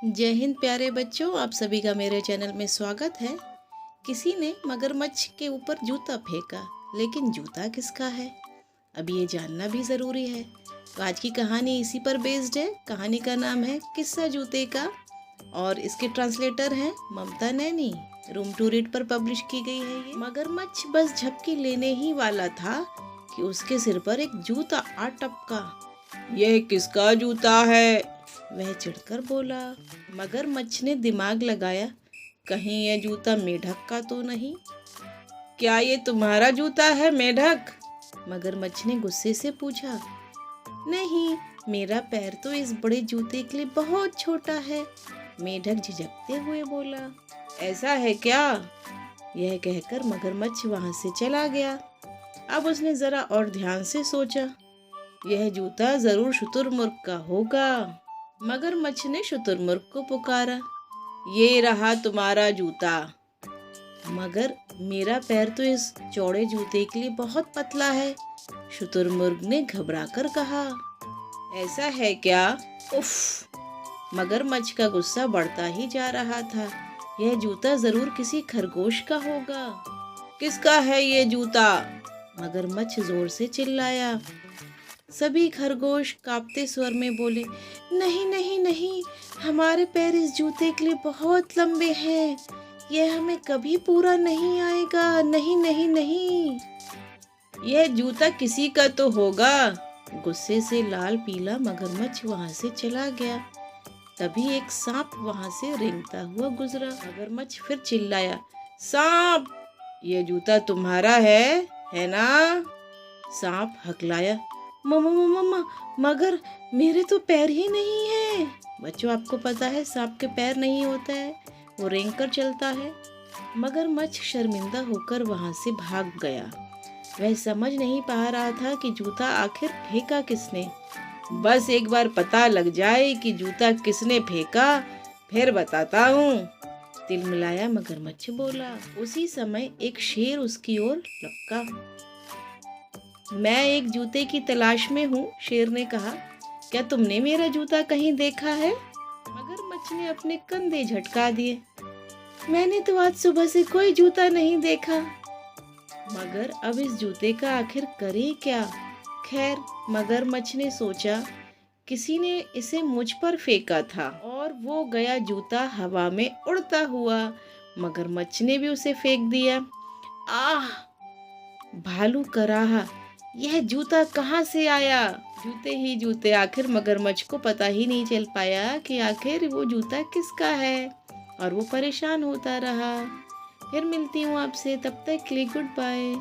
जय हिंद प्यारे बच्चों, आप सभी का मेरे चैनल में स्वागत है। किसी ने मगरमच्छ के ऊपर जूता फेंका, लेकिन जूता किसका है? अब ये जानना भी ज़रूरी है। तो आज की कहानी इसी पर बेस्ड है। कहानी का नाम है किस्सा जूते का और इसके ट्रांसलेटर हैं ममता नैनी। रूम टू रीड पर पब्लिश की गई है ये। मगरमच्छ बस झपकी लेने ही वाला था कि उसके सिर पर एक जूता आ टपका। यह किसका जूता है? वह चिढ़कर बोला। मगरमच्छ ने दिमाग लगाया, कहीं यह जूता मेढक का तो नहीं? क्या ये तुम्हारा जूता है मेढक? मगरमच्छ ने गुस्से से पूछा। नहीं, मेरा पैर तो इस बड़े जूते के लिए बहुत छोटा है, मेढक झिझकते हुए बोला। ऐसा है क्या? यह कहकर मगरमच्छ वहां से चला गया। अब उसने जरा और ध्यान से सोचा, यह जूता जरूर शुतुरमुर्ग का होगा। मगरमच्छ ने शुतुरमुर्ग को पुकारा। ये रहा तुम्हारा जूता। मगर मेरा पैर तो इस चौड़े जूते के लिए बहुत पतला है, शुतुरमुर्ग ने घबराकर कहा। ऐसा है क्या? उफ! मगरमच्छ का गुस्सा बढ़ता ही जा रहा था। यह जूता जरूर किसी खरगोश का होगा। किसका है ये जूता? मगरमच्छ जोर से चिल्लाया। सभी खरगोश कांपते स्वर में बोले, नहीं नहीं नहीं, हमारे पैर इस जूते के लिए बहुत लंबे हैं, यह हमें कभी पूरा नहीं आएगा, नहीं नहीं नहीं। यह जूता किसी का तो होगा। गुस्से से लाल पीला मगरमच्छ वहां से चला गया। तभी एक सांप वहां से रेंगता हुआ गुजरा। मगरमच्छ फिर चिल्लाया, सांप! यह जूता तुम्हारा है ना? सांप हकलाया, मम्मा मगर मेरे तो पैर ही नहीं है। बच्चों, आपको पता है सांप के पैर नहीं होता है, वो रेंग कर चलता है। मगरमच्छ शर्मिंदा होकर वहां से भाग गया। वह समझ नहीं पा रहा था कि जूता आखिर फेंका किसने। बस एक बार पता लग जाए कि जूता किसने फेंका, फिर बताता हूँ, तिलमिलाया मगरमच्छ बोला। उसी समय एक शेर उसकी ओर लपका। मैं एक जूते की तलाश में हूँ, शेर ने कहा। क्या तुमने मेरा जूता कहीं देखा है? मगरमच्छ ने अपने कंधे झटका दिए। मैंने तो आज सुबह से कोई जूता नहीं देखा। मगर अब इस जूते का आखिर करे क्या? खैर, मगरमच्छ ने सोचा, किसी ने इसे मुझ पर फेंका था और वो गया जूता हवा में उड़ता हुआ। मगरमच्छ ने भी उसे फेंक दिया। आह! भालू कराहा, यह जूता कहाँ से आया? जूते ही जूते। आखिर मगरमच्छ को पता ही नहीं चल पाया कि आखिर वो जूता किसका है और वो परेशान होता रहा। फिर मिलती हूँ आपसे, तब तक के लिए गुड बाय।